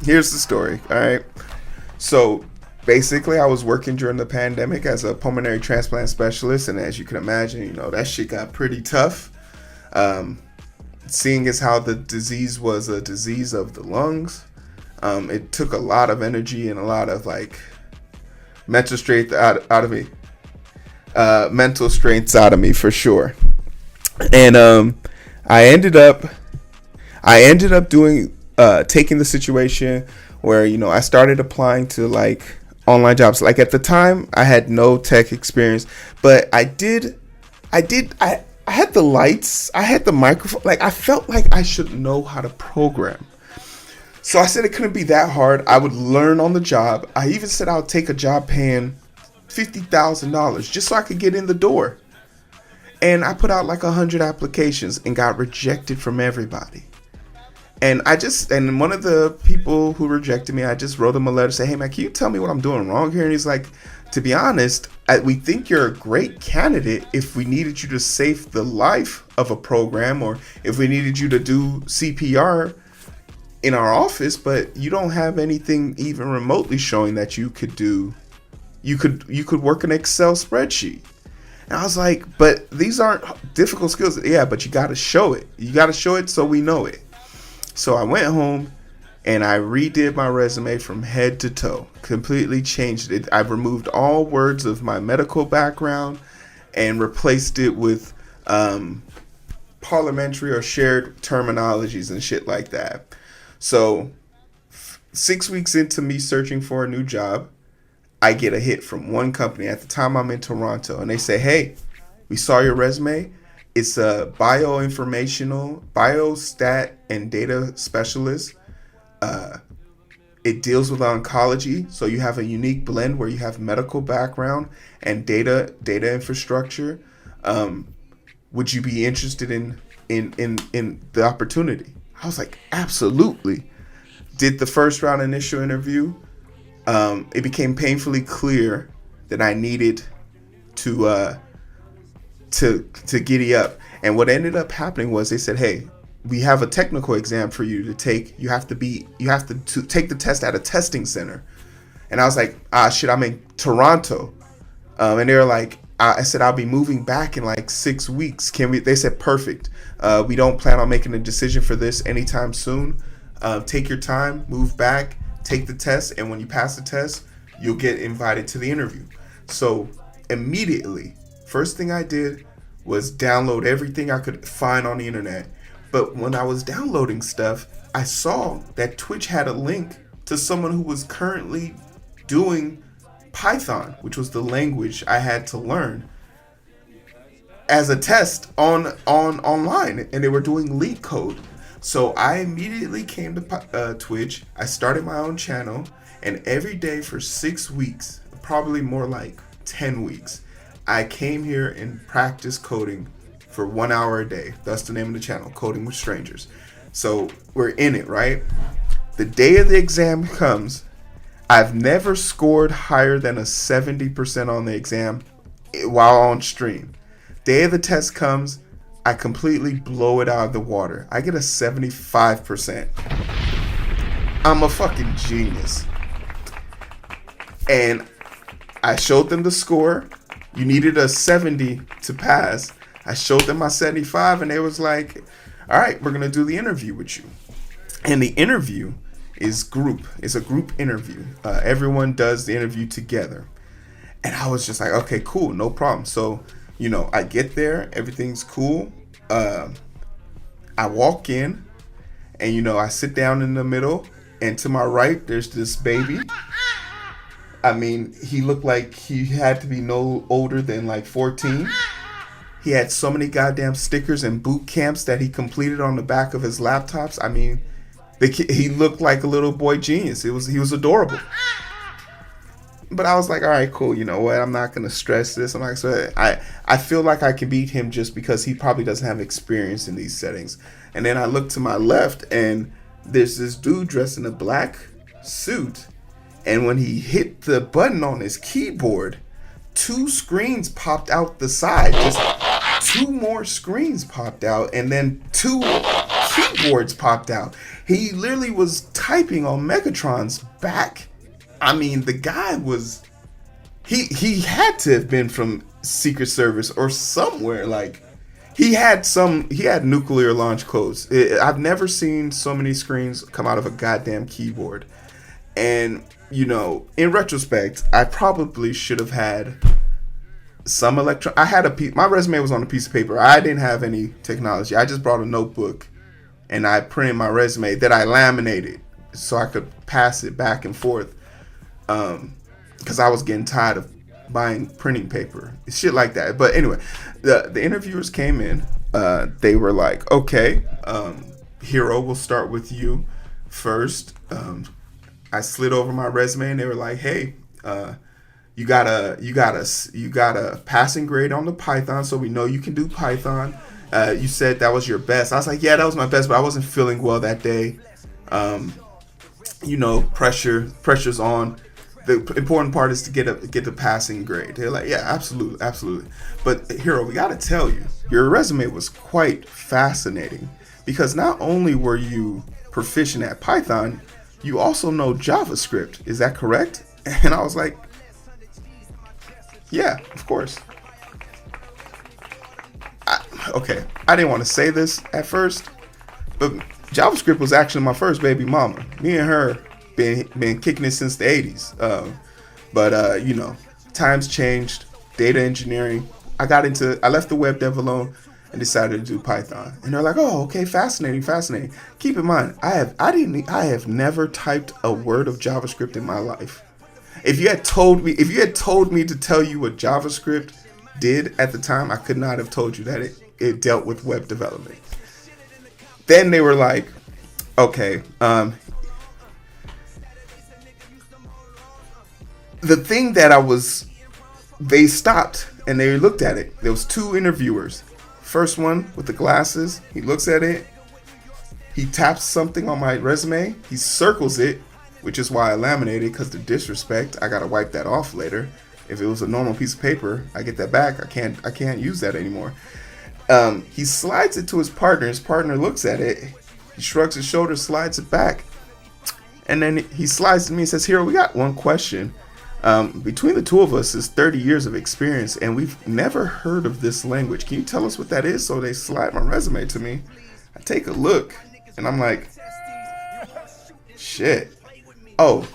here's the story. All right. So basically, I was working during the pandemic as a pulmonary transplant specialist, and as you can imagine, that shit got pretty tough. Um, Seeing as how the disease was a disease of the lungs, it took a lot of energy and a lot of like mental strength out of me. Mental strengths out of me for sure. And I ended up doing taking the situation where I started applying to like online jobs. Like at the time, I had no tech experience, but I had the lights, I had the microphone. Like I felt like I should know how to program. So I said it couldn't be that hard. I would learn on the job. I even said I would take a job paying $50,000 just so I could get in the door. And I put out like 100 applications and got rejected from everybody. And one of the people who rejected me, I just wrote him a letter, say, hey man, can you tell me what I'm doing wrong here? And he's like, to be honest, we think you're a great candidate if we needed you to save the life of a program, or if we needed you to do CPR in our office, but you don't have anything even remotely showing that you could work an Excel spreadsheet. And I was like, but these aren't difficult skills. Yeah, but you got to show it. You got to show it so we know it. So I went home and I redid my resume from head to toe, completely changed it. I removed all words of my medical background and replaced it with parliamentary or shared terminologies and shit like that. So 6 weeks into me searching for a new job, I get a hit from one company. At the time, I'm in Toronto, and they say, hey, we saw your resume. It's a biostat and data specialist. It deals with oncology, so you have a unique blend where you have medical background and data infrastructure. Would you be interested in the opportunity? I was like, absolutely. Did the first round initial interview. It became painfully clear that I needed to giddy up. And what ended up happening was they said, hey, we have a technical exam for you to take. You have to take the test at a testing center. And I was like, shit, I'm in Toronto. And they were like, I said, I'll be moving back in like 6 weeks. They said, perfect. We don't plan on making a decision for this anytime soon. Take your time, move back, take the test, and when you pass the test, you'll get invited to the interview. So immediately, first thing I did was download everything I could find on the internet. But when I was downloading stuff, I saw that Twitch had a link to someone who was currently doing Python, which was the language I had to learn, as a test online, and they were doing leak code. So I immediately came to Twitch. I started my own channel, and every day for 6 weeks, probably more like 10 weeks, I came here and practiced coding for 1 hour a day. That's the name of the channel, Coding with Strangers. So we're in it, right? The day of the exam comes. I've never scored higher than a 70% on the exam while on stream. Day of the test comes. I completely blow it out of the water. I get a 75%. I'm a fucking genius. And I showed them the score. You needed a 70 to pass. I showed them my 75, and they was like, all right, we're going to do the interview with you. And the interview is group. It's a group interview. Everyone does the interview together. And I was just like, okay, cool, no problem. So, I get there, everything's cool. I walk in, and I sit down in the middle, and to my right there's this baby. I mean, he looked like he had to be no older than like 14. He had so many goddamn stickers and boot camps that he completed on the back of his laptops. I mean, he looked like a little boy genius. He was adorable. But I was like, all right, cool. You know what? I'm not gonna stress this. I'm not gonna. I feel like I can beat him just because he probably doesn't have experience in these settings. And then I look to my left, and there's this dude dressed in a black suit. And when he hit the button on his keyboard, 2 screens popped out the side. Just 2 more screens popped out, and then 2 keyboards popped out. He literally was typing on Megatron's back. I mean, the guy was... He had to have been from Secret Service or somewhere. Like, he had nuclear launch codes. I've never seen so many screens come out of a goddamn keyboard. And, you know, in retrospect, I probably should have had some my resume was on a piece of paper. I didn't have any technology. I just brought a notebook and I printed my resume that I laminated so I could pass it back and forth. Because I was getting tired of buying printing paper, shit like that. But anyway, the interviewers came in. They were like, "Okay, Hero, we'll start with you first." I slid over my resume, and they were like, "Hey, you got a passing grade on the Python, so we know you can do Python. You said that was your best." I was like, "Yeah, that was my best, but I wasn't feeling well that day. You know, pressure's on." The important part is to get the passing grade. They're like, yeah, absolutely. But Hero, we gotta tell you, your resume was quite fascinating because not only were you proficient at Python, you also know JavaScript. Is that correct? And I was like, yeah, of course. I didn't want to say this at first, but JavaScript was actually my first baby mama. Me and her been kicking it since the 80s. But you know, times changed. Data engineering. I left the web dev alone and decided to do Python. And they're like, "Oh, okay, fascinating. Keep in mind, I have never typed a word of JavaScript in my life. If you had told me to tell you what JavaScript did at the time, I could not have told you that it dealt with web development." Then they were like, "Okay, the thing that they stopped and they looked at it. There was two interviewers. First one with the glasses, he looks at it, he taps something on my resume, he circles it, which is why I laminated, because the disrespect, I gotta wipe that off later. If it was a normal piece of paper, I get that back. I can't use that anymore. He slides it to his partner. His partner looks at it, he shrugs his shoulders, slides it back, and then he slides to me and says, "Hero, we got one question. Between the two of us is 30 years of experience, and we've never heard of this language. Can you tell us what that is?" So they slide my resume to me. I take a look, and I'm like, shit. Oh,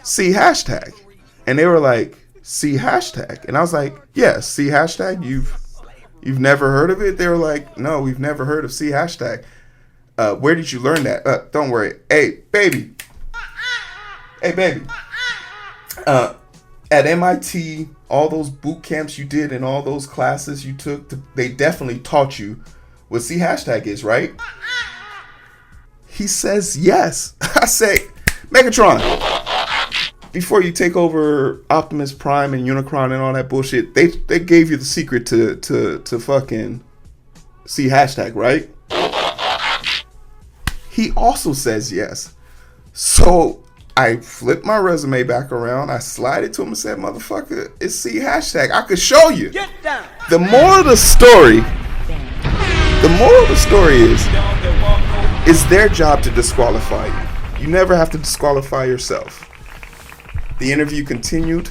C hashtag. And they were like, C hashtag. And I was like, yeah, C hashtag? You've never heard of it? They were like, no, we've never heard of C hashtag. Where did you learn that? Don't worry. Hey, baby. At MIT, all those boot camps you did and all those classes you took, they definitely taught you what C hashtag is, right? He says yes. I say, Megatron, before you take over Optimus Prime and Unicron and all that bullshit, they gave you the secret to fucking C hashtag, right? He also says yes. So I flipped my resume back around. I slide it to him and said, "Motherfucker, it's C hashtag. I could show you." Get down. The moral of the story is their job to disqualify you. You never have to disqualify yourself. The interview continued.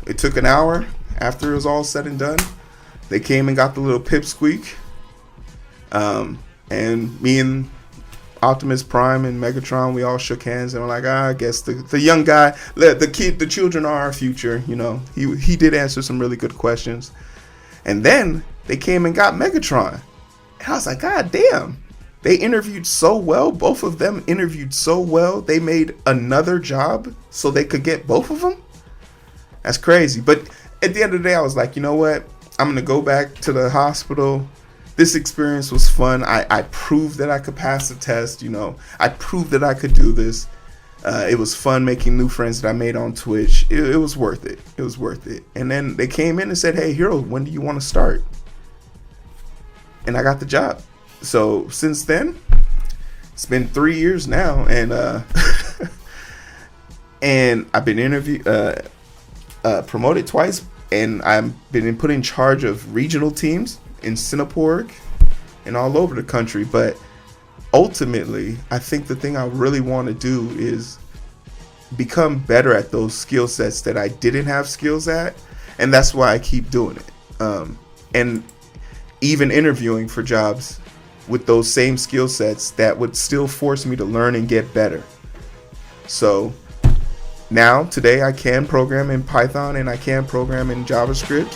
It took an hour. After it was all said and done, they came and got the little pipsqueak. And me and Optimus Prime and Megatron, we all shook hands and were like, I guess the young guy, the children are our future. You know, he did answer some really good questions. And then they came and got Megatron. And I was like, God damn. They interviewed so well. Both of them interviewed so well. They made another job so they could get both of them. That's crazy. But at the end of the day, I was like, you know what? I'm going to go back to the hospital. This experience was fun. I proved that I could pass the test. You know, I proved that I could do this. It was fun making new friends that I made on Twitch. It was worth it. It was worth it. And then they came in and said, hey, Hero, when do you want to start? And I got the job. So since then, it's been 3 years now, and and I've been promoted twice, and I've been put in charge of regional teams in Singapore and all over the country. But ultimately, I think the thing I really want to do is become better at those skill sets that I didn't have skills at, and that's why I keep doing it. And even interviewing for jobs with those same skill sets that would still force me to learn and get better. So now, today, I can program in Python and I can program in JavaScript.